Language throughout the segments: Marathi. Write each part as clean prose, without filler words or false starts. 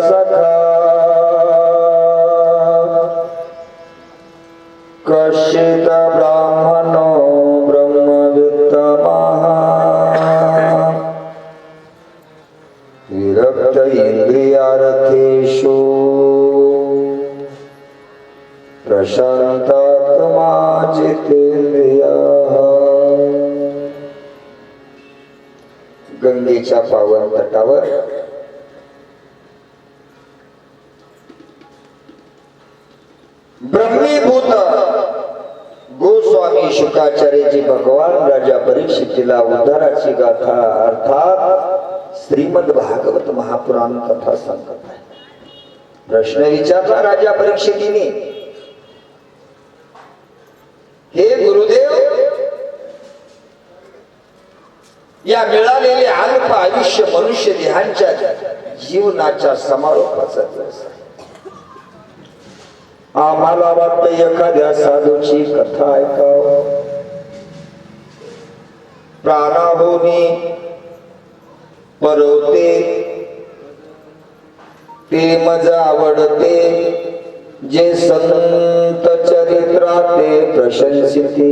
सखा कश्चित ब्राह्मणो ब्रह्मवित्तमः विरक्त इंद्रियार्थेषु प्रशांतात्मा जितेंद्रियः। गंगेच्या पावन तटावर ब्रह्मीभूत गोस्वामी शुकाचार्यजी भगवान राजा परीक्षितीला उद्धाराची गाथा अर्थात श्रीमद भागवत महापुराण कथा सांगत आहे। प्रश्न विचारला राजा परीक्षितीने, हे गुरुदेव, या मिळालेले अल्प आयुष्य मनुष्य देहांच्या जीवनाच्या समारोपाचा दिवस आहे। आम्हाला वाटतं एखाद्या साधूची कथा ऐकावं, प्राणाभूनी परवते ते मजा आवडते, जे संत चरित्राते प्रशंसिते।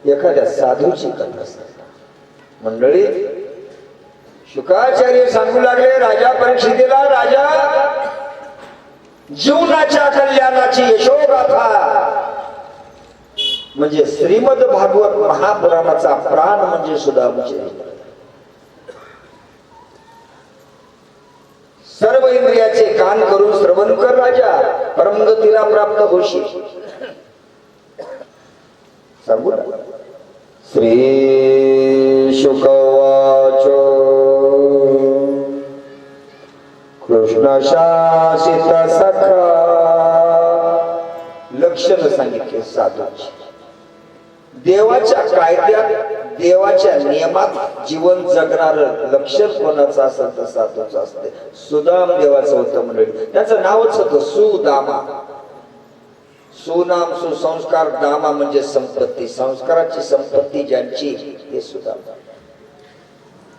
एखाद्या साधूची कथा सांगा। मंडळी, शुकाचार्य सांगू लागले राजा परीक्षितीला, राजा, जीवनाच्या कल्याणाची यशोगाथा म्हणजे श्रीमद भागवत महापुराणाचा प्राण म्हणजे सुदामचरित्र। सर्व इंद्रियाचे कान करून श्रवण कर राजा, परमगतीला प्राप्त होशील। सांगू ना, श्री शुकवाच कृष्ण शासित सखा। लक्षण सांगितले साधूची। देवाच्या कायद्यात, देवाच्या नियमात जीवन जगणार लक्षण कोणाचं असेल तर साधूचं असते। सुदाम देवाचं होतं मंडळी, त्याचं नावच होतं सुदामा। सुनाम सुसंस्कार, दामा म्हणजे संपत्ती, संस्काराची संपत्ती ज्यांची हे सुदाम।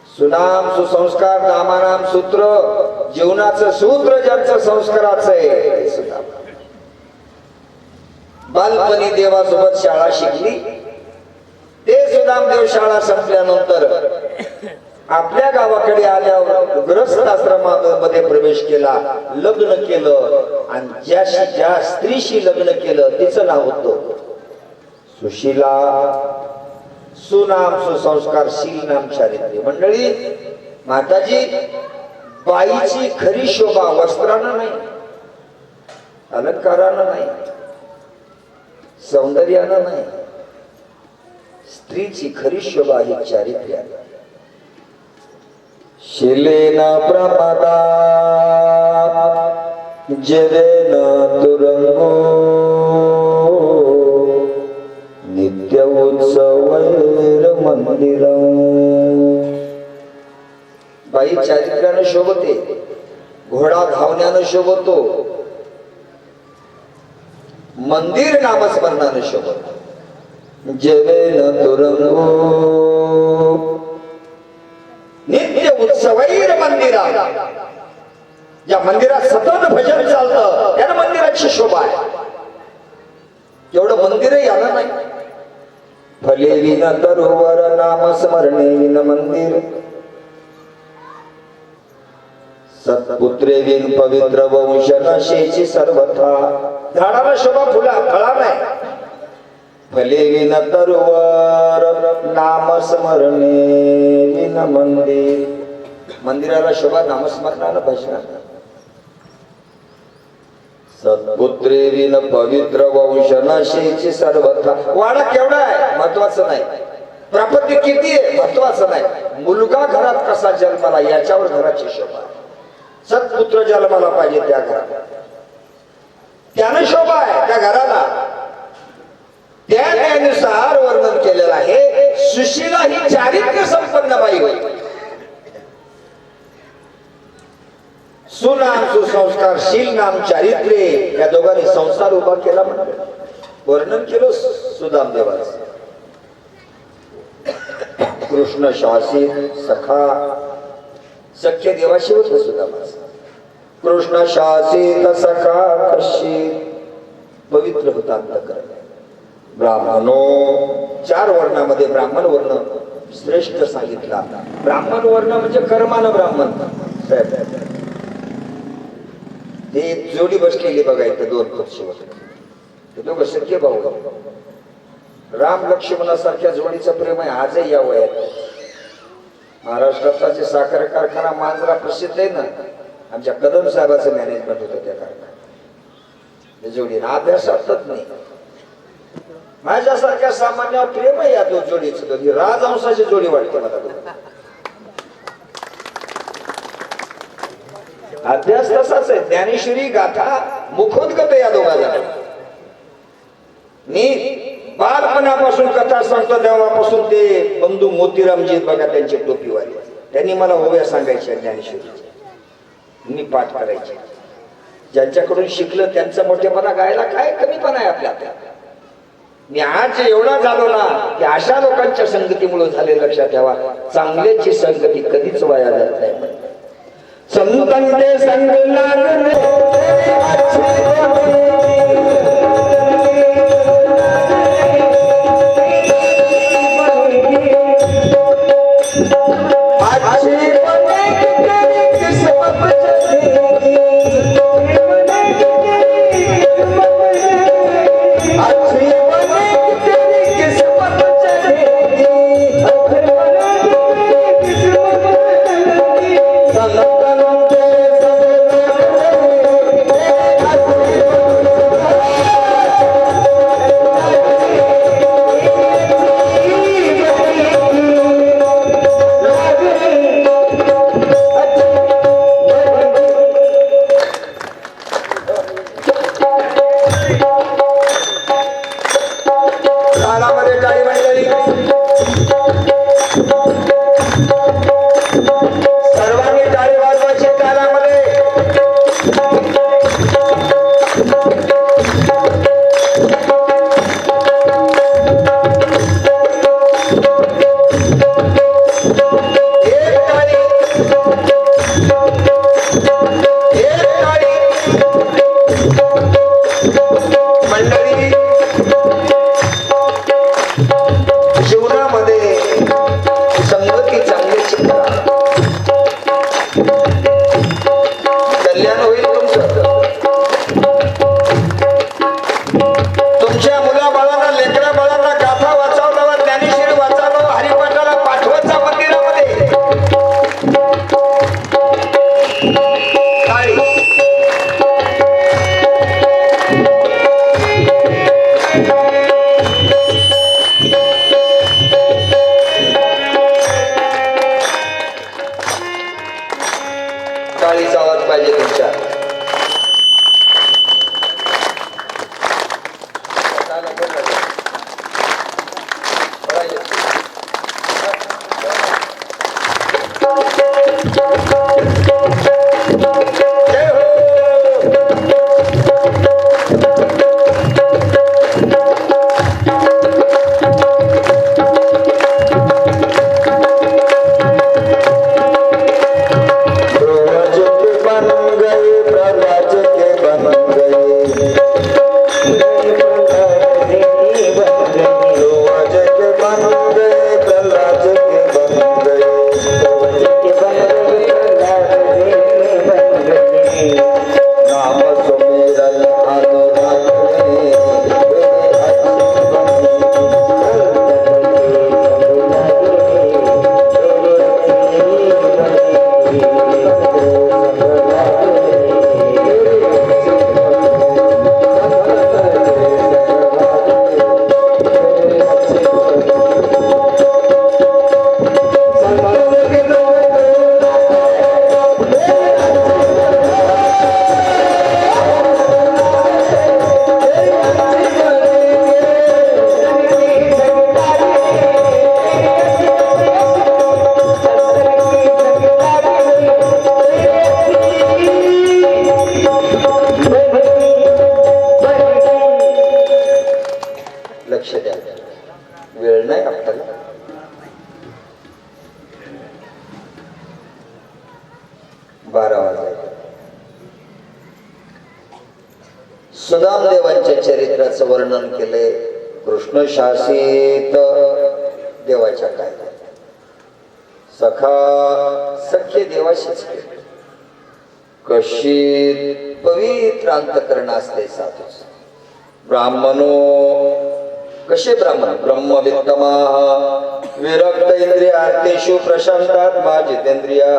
सुनाम सुसंस्कार दामानाम सूत्र, जीवनाचं सूत्र ज्यांचं संस्काराचं आहे ते सुदाम। बालपणी देवासोबत शाळा शिकली, ते सुदामदेव शाळा संपल्यानंतर आपल्या गावाकडे आल्यावर गृहस्थ आश्रमामध्ये प्रवेश केला, लग्न केलं आणि ज्या स्त्रीशी लग्न केलं तिचं नाव होतं सुशीला। सुनाम सुसंस्कार शील नाम चारित्र्य। मंडळी, माताजी, बाईची खरी शोभा वस्त्रानं नाही, अलंकारानं नाही, सौंदर्यानं नाही, स्त्रीची खरी शोभा ही चारित्र्यानं। शिलेन प्रमदा जवेन तुरंगो, नित्य उत्सवैर मंदिरं। बाई चारित्र्यानं शोभते, घोडा धावण्यानं शोभतो, मंदिर नामस्मरणानं शोभत। जवेन तुरंगो नित्य उत्सवैर मंदिरा, ज्या मंदिरात सतत भजन चालतं त्याला मंदिराची शोभा आहे। एवढं मंदिरही आलं नाही। फले विन तरुवर नाम स्मरणे विन मंदिर, सत्पुत्रे विन पवित्र वंश नशेची सर्वथा। झाडाला शोभा फळा नाही। फले विन तरुवर नाम स्मरणे विन मंदिर, मंदिराला शोभा नामस्मरणानं भजनानं। सत्पुत्रे विन पवित्र वंश नशेची सर्वथा। वाडा केवढा आहे महत्वाचं नाही, प्रापत्य किती आहे महत्वाचं नाही, मुलगा घरात कसा जन्माला याच्यावर घराची शोभा। सत्पुत्र जन्माला पाहिजे त्या घरात, त्याने शोभा आहे त्या घराला। त्यानुसार वर्णन केलेलं आहे। सुशीला ही चारित्र्य संपन्न बाई होती। सुनाम सुसंस्कार शील नाम चारित्र्य, या दोघांनी संसार उभा केला म्हणजे वर्णन केलं सुदाम देवाचं। कृष्ण शासित सखा सख्य देवाशी होत सुदामाचा. कृष्ण शासित सखा कशी पवित्र होता अंतःकरण. ब्राह्मणो 4 वर्णामध्ये ब्राह्मण वर्ण श्रेष्ठ सांगितला. ब्राह्मण वर्ण म्हणजे कर्मान ब्राह्मण. ते जोडी बसलेली बघा इथं 2 पक्षीवर. ते दोघं सख्य भाऊ. राम लक्ष्मणासारख्या जोडीचं प्रेम आहे आजही या वयात. महाराष्ट्राचा साखर कारखाना मांजरा प्रसिद्ध आहे ना, आमच्या कदम साहेबाचं मॅनेजमेंट होतं त्या कारखान्यात. जोडीनं अभ्यासातच नाही. माझ्यासारख्या सामान्य प्रेम आहे या 2 जोडीचं. राजहंसाची जोडी वाटते मला. अभ्यास तसाच आहे. ज्ञानेश्वरी गाथा मुखोद्गत या दोघांना. मी बालपणापासून कथा सांगतो तेव्हापासून ते बंधू मोतीरामजी बघा त्यांची टोपीवाले, त्यांनी मला ओव्या सांगायच्या ज्ञानेश्वरीच्या. मी पाठ करायचे. ज्यांच्याकडून शिकलं त्यांचा मोठेपणा गायला काय कमीपणा आहे आपल्या. मी आज एवढा झालो ना की अशा लोकांच्या संगतीमुळे झाले. लक्षात ठेवा, चांगल्याची संगती कधीच वाया जात नाही. संतांचे संग लागले सुदामदेवांच्या चरित्राचं वर्णन केलंय कृष्ण शासित देवाच्या कायद्यात. सखा सख्य देवाशीच केले. कशी पवित्र अंतकरण असते साधूच. ब्राह्मणो कसे ब्राह्मण ब्रह्मवित्तमा विरक्त इंद्रियातेषु प्रशांतात्मा जितेंद्रिया.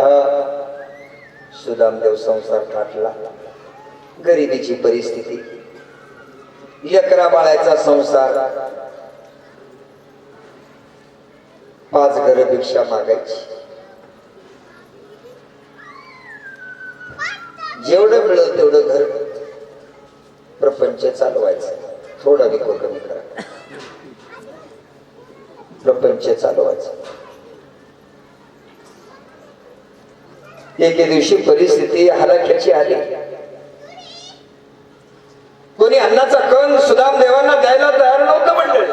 सुदामदेव संसार थाटला, गरिबीची परिस्थिती, लेकरा बाळाचा संसार, 5 घर भिक्षा मागायची. जेवढं मिळेल तेवढं घर प्रपंच चालवायचं. थोडा विको कमी करा, प्रपंच चालवायचं. एके दिवशी परिस्थिती हलाखीची आली. कोणी अन्नाचा कण सुदामदेवांना द्यायला तयार नव्हतं. मंडळी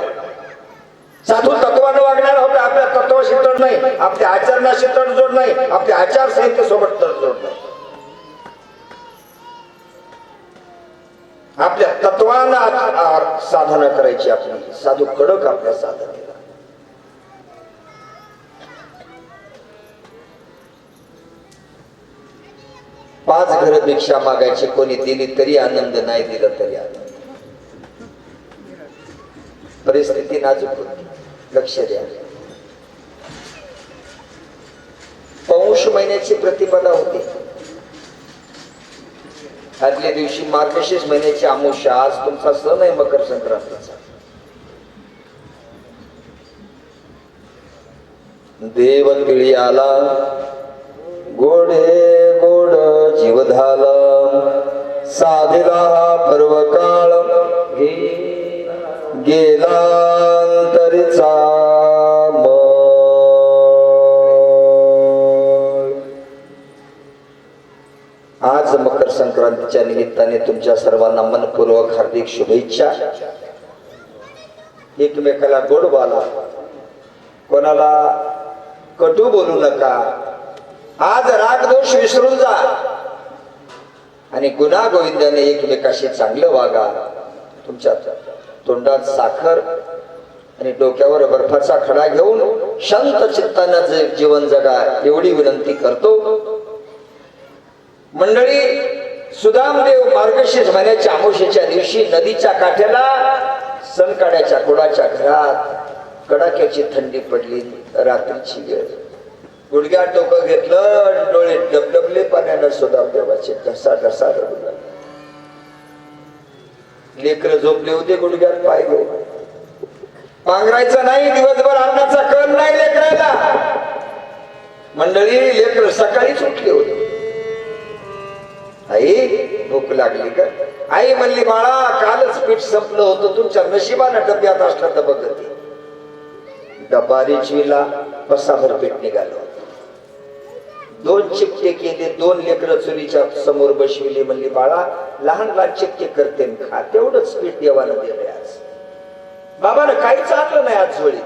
साधू तत्वानं वागणार होता. आपल्या तत्वाशी तड नाही, आपल्या आचरणाशी तडजोड नाही, आपल्या आचारसंहितेसोबत तडजोड नाही. आपल्या तत्वांना साधना करायची. आपली साधू कडक आपल्या साधनेला. पाच घर भिक्षा मागायची. कोणी दिली तरी आनंद, नाही दिलं तरी आनंद. परिस्थिती नाजूक होती. लक्ष द्या. पौष महिन्याची प्रतिपदा होती. आदल्या दिवशी मार्गशीर्ष महिन्याची अमावस्या. आज तुमचा सण आहे मकर संक्रांतीचा. देव तिळी आला, गोडे गोड जीवधाला, साधिला हा पर्व काळ, गेलांतरीचा आज मकर संक्रांतीच्या निमित्ताने तुमच्या सर्वांना मनपूर्वक हार्दिक शुभेच्छा. एकमेकाला गोड बोला, कोणाला कटू बोलू नका. आज राग दोष विसरून जा आणि गुन्हा गोविंदाने एकमेकाशी चांगलं वागा. तुमच्या तोंडात साखर आणि डोक्यावर बर्फाचा खडा घेऊन शांत चित्तानं जीवन जगा एवढी विनंती करतो. मंडळी, सुदामदेव मार्गशीर्ष महिन्याच्या अमावस्येच्या दिवशी नदीच्या काठ्याला सनकाड्याच्या कुडाच्या घरात कडाक्याची थंडी पडली. रात्रीची वेळ. गुडघ्यात डोकं घेतलं, डोळे डबडबले पाण्यानं सुदामदेवाचे ढसा ढसा रडू लागले. लेकर झोपले होते गुडघ्यात पाय घेऊन. पांघरायचं नाही, दिवसभर अन्नाचा कण नाही लेकरायला. मंडळी, लेकर सकाळीच उठले होते. आई भूक लागली का? आई म्हणली, बाळा कालच पीठ संपलं होतं, तुमच्या नशिबानं डब्यात असलं तर बघत. डबा रिचवीला बसाभर पीठ निघालं. 2 चिपटे केले. 2 लेकर चुलीच्या समोर बसविले. म्हणली, बाळा लहान लहान चिपटे करते, खा. तेवढंच पीठ देवानं दिलंय आज. बाबानं काही चाललं नाही आज जोडी.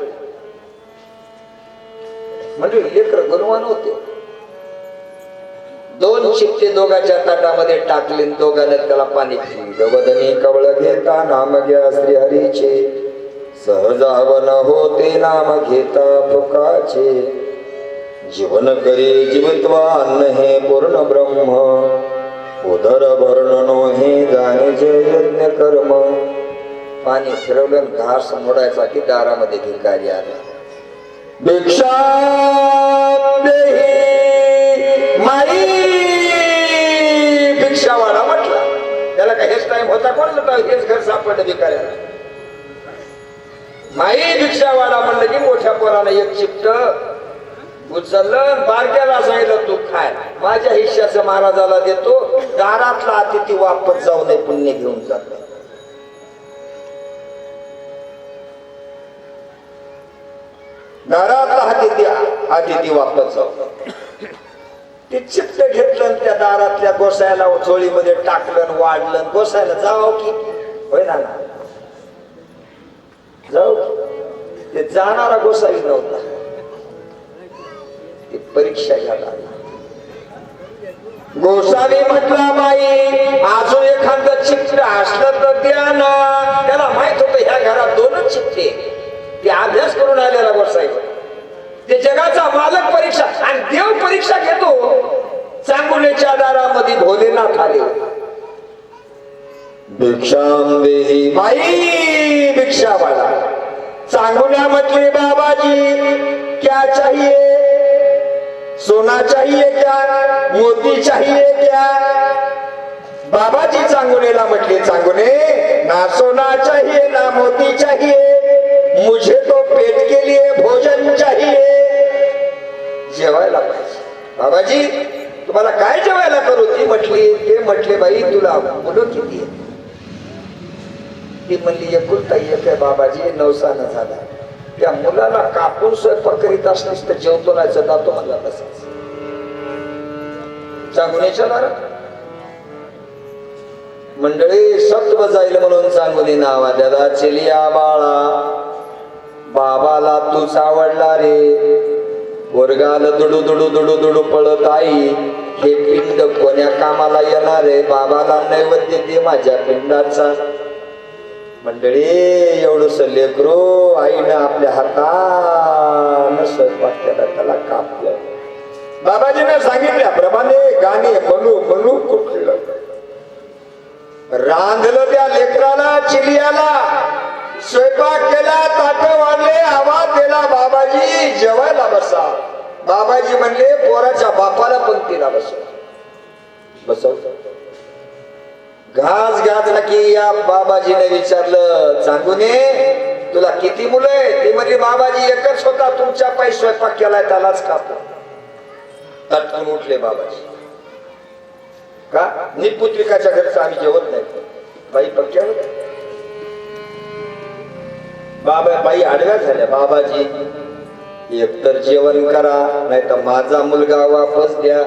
म्हणजे लेकर गुणवान होते. 2 चिपटे दोघाच्या ताटामध्ये टाकले. दोघांना त्याला पाणी पिलं. वदनी कवळ घेता नाम घ्या श्री हरीचे, सहजावन होते नाम घेता फुकाचे. जीवन करी जीवित्वान हे पूर्ण ब्रह्म, उदर वर्णनो हे जाणे जे यज्ञ कर्म. पाणी फिरवलं, घास मोडायचा की दारामध्ये भिकारी आला. भिक्षा माई भिक्षा वाढा म्हटला. त्याला काय हेच टाइम होता? कोण हेच घर सापडलं भिकाऱ्याला. माई भिक्षा वाढा म्हणलं की मोठ्या पोरानं एक चिपट उचललं, बारक्याला सांगितलं तू खाय, माझ्या हिश्श्याचं महाराजाला देतो. दारातला अतिथी वापस जाऊ नये, पुण्य घेऊन जात. दारातला अतिथी वापस जाऊ. ते चिपट घेतलं, त्या दारातल्या गोसायला चोळीमध्ये टाकलं, वाढलं. गोसायला जाऊ की होय ना, जाऊ. ते जाणारा गोसावी नव्हता. परीक्षा घ्यायला गोसावी म्हटला, बाई अजून एखादं चित्त असलं तर ध्यान. त्याला माहित होतं ह्या घरात दोनच चित्ते. ते अभ्यास करून आलेला बसायचं. ते जगाचा मालक परीक्षा आणि देव परीक्षा घेतो. चांगुलेच्या दारामध्ये भोलेनाथ आले. भिक्षाम देही बाई भिक्षा मागा. चांगुल्या म्हटले बाबाजी क्या चाहिए, सोना चाहिए क्या, मोती चाहिए क्या. बाबाजी चांगुनेला म्हटले चांगुने ना सोना चाहिए ना मोती चाहिए, मुझे तो पेट के लिए भोजन चाहिए. जेवायला पाहिजे. बाबाजी तुम्हाला काय जेवायला करू. ती म्हटली ते म्हटले बाई तुला मुलं किती आहे. ती म्हणली एकुलता एक आहे बाबाजी, नवसानं झाला. त्या मुलाला कापून स्वयंपाक करीत असलीस तर जेवतो नाही जातो म्हणला तसाच. चांगुनेच्या दारात मंडळी सत्व जाईल म्हणून चांगुनी नावा द्याला. चिलिया बाळा बाबाला तूच आवडला रे. वर्गाला दुडू दुडू दुडू दुडू पळत आई. हे पिंड कोण्या कामाला येणार आहे. बाबाला नैवेद्य दे माझ्या पिंडाचा. मंडळी एवढंस लेकरू आईनं आपल्या हातानं स्वयंपाक केला, त्याला कापलं. बाबाजीने सांगितल्याप्रमाणे गाणे म्हणू म्हणू कुठलं रांधलं त्या लेकराला चिलियाला. स्वयंपाक केला, ताट वाढले, आवाज दिला बाबाजी जेवायला बसा. बाबाजी म्हणले पोराच्या बापाला पंक्तीला बसव. घास घातला की या बाबाजीने विचारलं चांगुने तुला किती मुलं आहे. ते म्हणले बाबाजी एकच होता, तुमच्या पायी स्वयंपाक केलाय त्यालाच कापला. तटकन उठले बाबाजी. का निपुत्रिकाच्या घरचं आम्ही जेवत नाही. बाई पक्क्यावर बाबा बाई आडव्या झाल्या. बाबाजी एकतर जेवण करा नाही तर माझा मुलगा वापस द्या.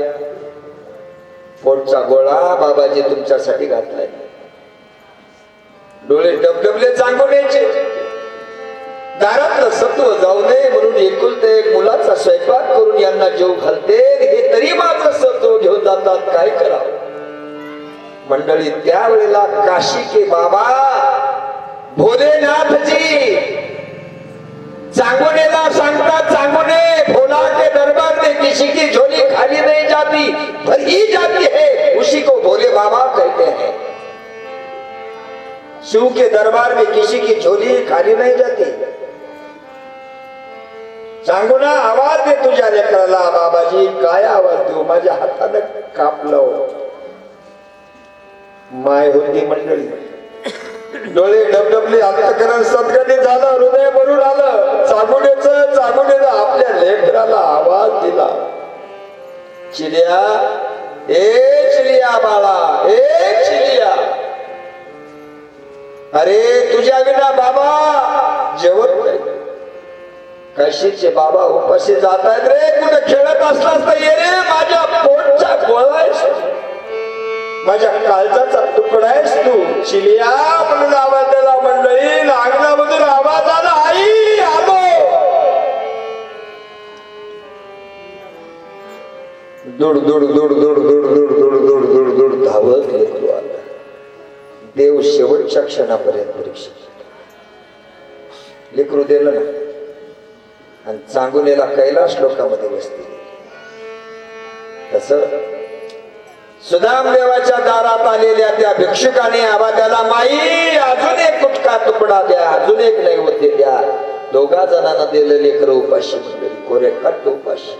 पोटचा गोळा बाबाजी तुमच्यासाठी घातलाय. डोळे डबडबले चांगुण्याचे. दारातलं सत्व जाऊ नये म्हणून एकुलते एक मुलाचा स्वयंपाक करून यांना जेव घालते. हे तरी माझं सत्व घेऊन जातात, काय करावं. मंडळी त्यावेळेला काशी के बाबा भोलेनाथजी चांगुनेला सांगतात चांगुने भोला के दरबार में किसी की झोली खाली नहीं जाती, भरी जाती है, उसी को भोले बाबा कहते हैं. शिव के दरबार में किसी की झोली खाली नहीं जाती. सांगू ना आवाज दे तुझ्या लेकराला. बाबाजी काय आवाज देऊ, माझ्या हाताने कापलं. माय होती मंडळी. डोळे डबडबले, अंतःकरण सद्गती झालं, हृदय भरून आलं. चांगुनेला आपल्या लेकराला आवाज दिला. चिलिया ए चिलिया बाळा ए चिलिया, अरे तुझ्या विना बाबा जेवत नाही. कशीचे बाबा उपाशी जात आहेत रे. कुठे खेळत असलास तर ये रे. माझ्या पोटचा गोळा आहेस, माझ्या काळजाचा तुकडा आहेस तू. चिलिया म्हणून आवाज दिला. मंडळी अंगणामधून आवाज आला, आई आलो. दुड दुड दुड दुड दुड दुड दुड दुड दुड दुड धावत लेकरू आला. देव शेवटच्या क्षणापर्यंत परीक्षा लेकरू दिलं ना. आणि चांगुनेला कैलाश लोकांमध्ये बसते. तस सुदाम देवाच्या दारात आलेल्या त्या भिक्षुकाने आवाज द्याला, माई अजून एक कुटका तुकडा द्या, अजून एक नैवेद्य द्या. दोघा जणांना दिलं लेकर उपाशी. मंडळी कोरे कट्ट उपाशी.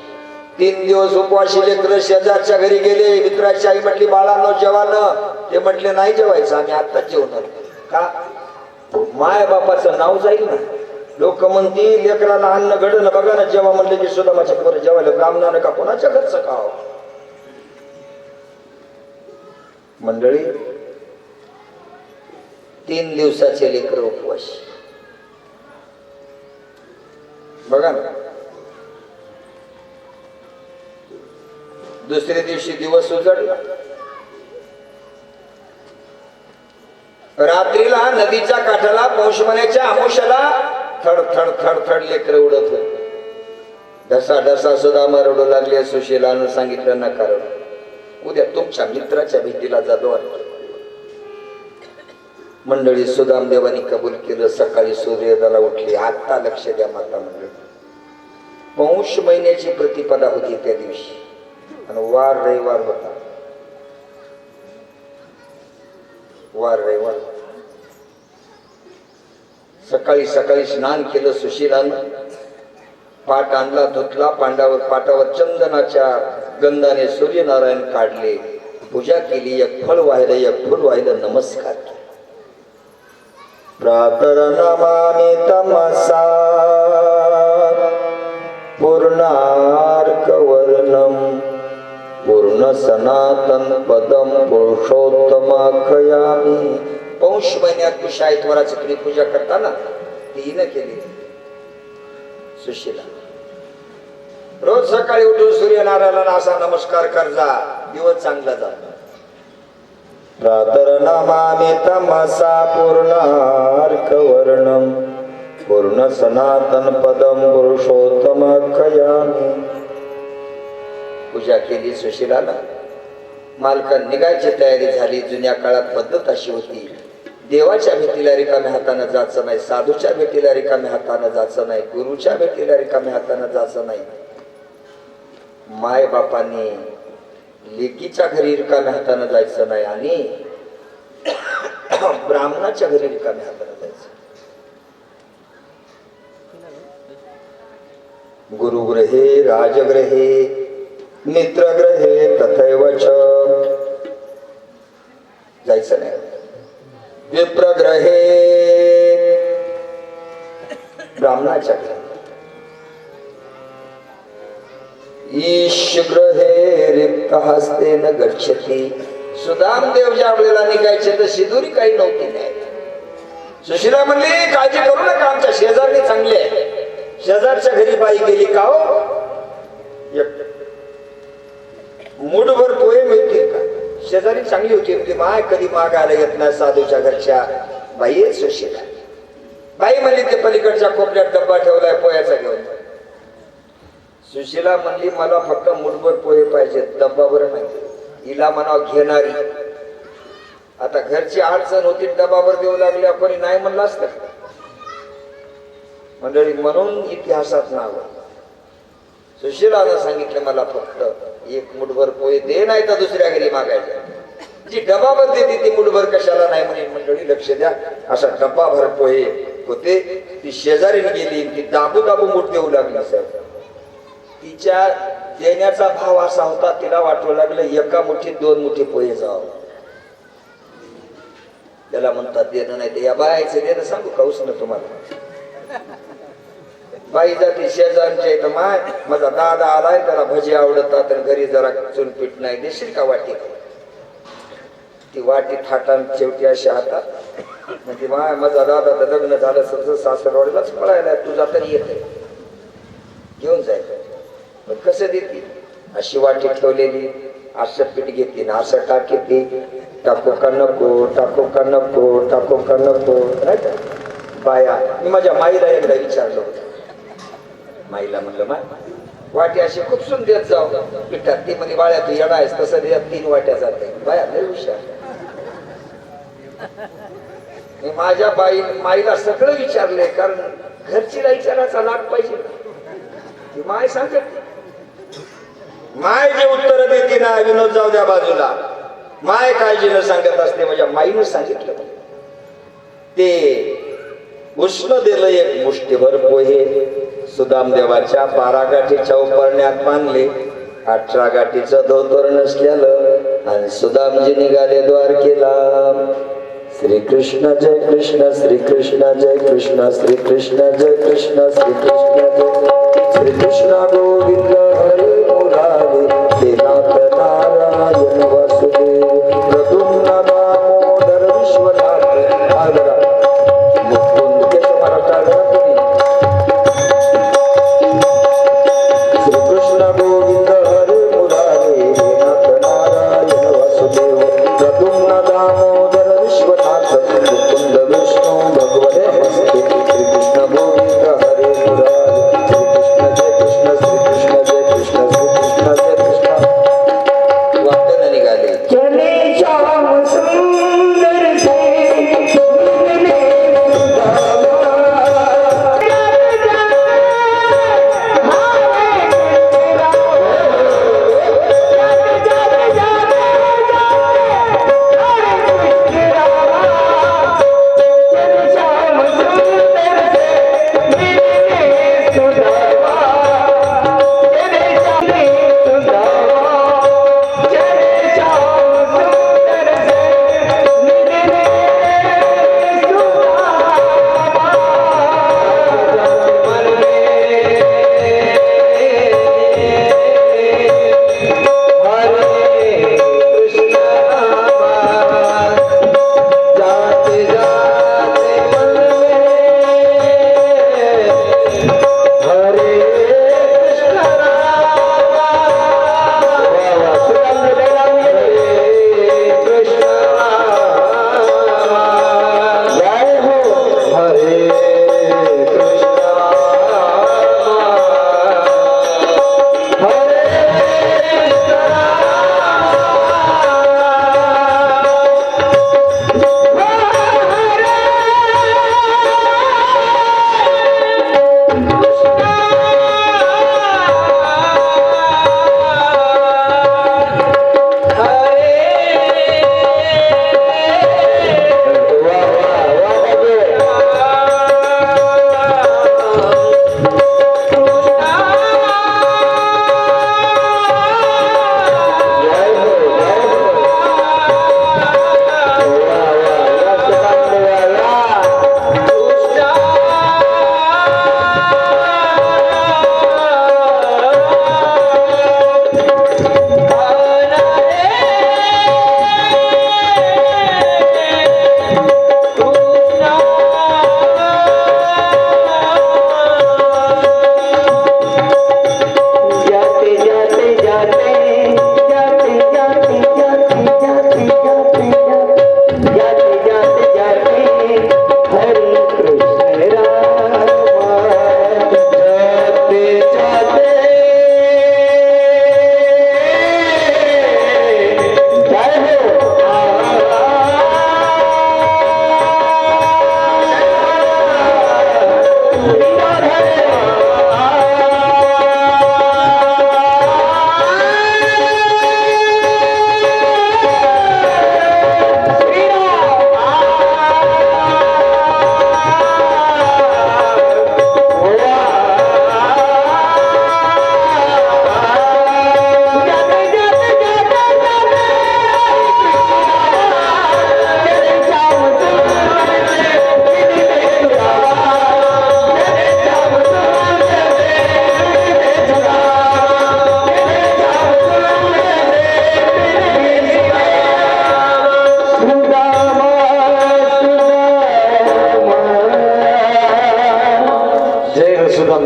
3 दिवस उपवाशी लेकर शेजारच्या घरी गेले. मित्राची आई म्हटली बाळांनो जेवानं. ते म्हटले नाही जेवायचं, आम्ही आत्ताच जेवणार. का माय बापाचं नाव जाईल ना. लोक म्हणतील लेकराला अन्न घडलं बघा ना. जेव्हा म्हणले की सुदामाच्या पोरं जेवायला ब्राह्मणानं का कोणाच्या घरचं खाव. मंडळी 3 दिवसाचे लेकर उपवास बघा ना. दुसऱ्या दिवशी दिवस उजडला. रात्रीला नदीच्या काठाला पौष महिन्याच्या आमुष्याला थड थड थड थड लेकर उडत होते. ढसा ढसा सुदामा रडू लागले. सुशीलानं सांगितलं नका रडू, उद्या तुमच्या मित्राच्या भेटीला जातो. मंडळी सुदामदेवानी कबूल केलं. सकाळी सूर्योदयाला उठली. आता लक्ष द्या माता मंडळी, पौष महिन्याची प्रतिपदा होती त्या दिवशी आणि वार रविवार होता. वार रविवार. सकाळी सकाळी स्नान केलं सुशीलानं. पाट आणला, धुतला. पाटावर चंदनाच्या गंधाने सूर्यनारायण काढले. पूजा केली. एक फळ वाहिलं, एक फुल वाहिलं. नमस्कार केला. प्रातर्नमामि तमसा पूर्णार्कवर्णं पूर्ण सनातन पदम पुरुषोत्तमाख्यामि. पौष महिन्यात तू शायतवराची पूजा करताना तिनं केली सुशीला. रोज सकाळी उठून सूर्यनारायणाला असा नमस्कार कर जा, दिवस चांगला जातो. प्रातर्नमामि तमसा पूर्णार्कवर्णं पूर्ण सनातन पदम पुरुषोत्तमाख्यामि. पूजा केली सुशीलाला. मालकान निघायची तयारी झाली. जुन्या काळात पद्धत अशी होती, देवाच्या भेटीला रिकाम्या हाताने जायचं नाही, साधूच्या भेटीला रिकाम्या हाताने जायचं नाही, गुरुच्या भेटीला रिकाम्या हाताने जायचं नाही. माय बापांनी लेकीच्या घरी रिकाम्या हाताने जायचं नाही आणि ब्राह्मणाच्या घरी रिकाम्या हाताने जायचं. गुरुग्रहे राजग्रहे मित्रग्रहे तथैव च जायचं नाही. विप्रग्रहे ब्राह्मणाच्या घरी. ईशग्रहे रिक्त हस्तेन गच्छति. सुदामदेव ज्या वेळेला निघायचे तर शिदुरी काही नव्हती. नाही. सुशीला म्हणली काळजी करू नका, आमच्या शेजारी चांगले आहे. शेजारच्या घरी बाई गेली का हो, मुठभर पोहे मिळतील का? शेजारी चांगली होती. माय कधी मागायला येत नाही साधूच्या घरच्या बाई आहे सुशीला. बाई म्हणली ते पलीकडच्या कोपऱ्यात डब्बा ठेवलाय पोह्याचा घेऊन. सुशीला म्हणली मला फक्त मुठभर पोहे पाहिजे, डब्बा बरं नाही. हिला म्हणावं घेणारी. आता घरची अडचण होती, डब्बावर देऊ लागल्या, कोणी नाही म्हणलं असतं मंडळी. म्हणून इतिहासात नाव सुशीलानं सांगितलं मला फक्त एक मुठभर पोहे दे, नाही तर दुसऱ्या घरी मागायचं. जी डब्बावर देते ती मुठभर कशाला नाही म्हणे. मंडळी लक्ष द्या, असा डब्बाभर पोहे होते. ती शेजारीने गेली, ती दाबू दाबू मूठ देऊ लागली. साहेब तिच्या देण्याचा भाव असा होता, तिला वाटू लागलं एका मुठीत 2 मुठी पोहे जावं. त्याला म्हणतात देणं नाही. ते या बायाचं देणं सांगू का उसनं तुम्हाला. बाई जाते शेजारच्या इथं, माय माझा दादा आलाय, त्याला भजी आवडतात आणि घरी जरा चुनपीठ नाही, देशील का वाटी. ती वाटी थाटान शेवटी अशी हातात म्हणजे माय माझा दादा तर लग्न झालं समजा सासरवाडीलाच पळायला, तुझा तरी येते घेऊन जायचं. कसं देते अशी वाटी ठेवलेली, असं पीठ घेते ना असं टाकी, टाको का नको, टाको का नको, टाको का नको. बाया मी माझ्या माईला एकदा विचारलं होतं. माईला म्हणलं माय वाटी अशी खुपसून देत जाऊ पिठात. ती म्हणे बाळ्या तू येणार आहेस तसं देत 3 वाट्या जाते. बाया लय हुशार. मी माझ्या माईला सगळं विचारलंय, कारण घरचीला विचारायचा लाग पाहिजे. ती माय सांगते, माय जे उत्तर देते ना विनोद जाऊ द्या बाजूला, माय काळजीनं सांगत असते. माझ्या माईनं सांगितलं ते उष्ण दिलं एक मुष्टीभर पोहे. सुदामदेवाच्या 12 गाठीच्या उपरण्यात बांधले, 18 गाठीचं धोतर नसलेलं आणि सुदामजी निघाले द्वारकेला. श्रीकृष्ण जय कृष्ण, श्रीकृष्ण जय कृष्ण, श्रीकृष्ण जय कृष्ण, श्रीकृष्ण जय श्रीकृष्ण गोविंद हरे मुरारी. हे नाथ नारायण वासुदेव प्रद्युम्न दामोदर विश्वनाथ. मुकुंद केशव महाराज श्रीकृष्ण गोविंद हरे मुरारी. हे नाथ नारायण वासुदेव प्रद्युम्न दामोदर विश्वनाथ. मुकुंद विष्णू भगवते हस्ते. श्रीकृष्ण गोविंद हरे मुरारी. श्रीकृष्ण जय कृष्ण, श्रीकृष्ण जय कृष्ण, श्रीकृष्ण जय कृष्ण. वाक्याने निघाले. चले श्याम सुंदर से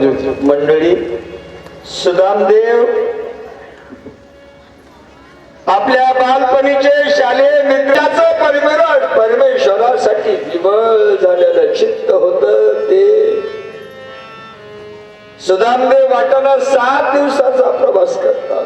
समजू. मंडळी, सुदामदेव आपल्या बालपणीचे शालेय मित्राचं परमेश्वरासाठी विवळ झालेलं चित्त होत. ते सुदामदेव वाटेला 7 दिवसाचा प्रवास करतात.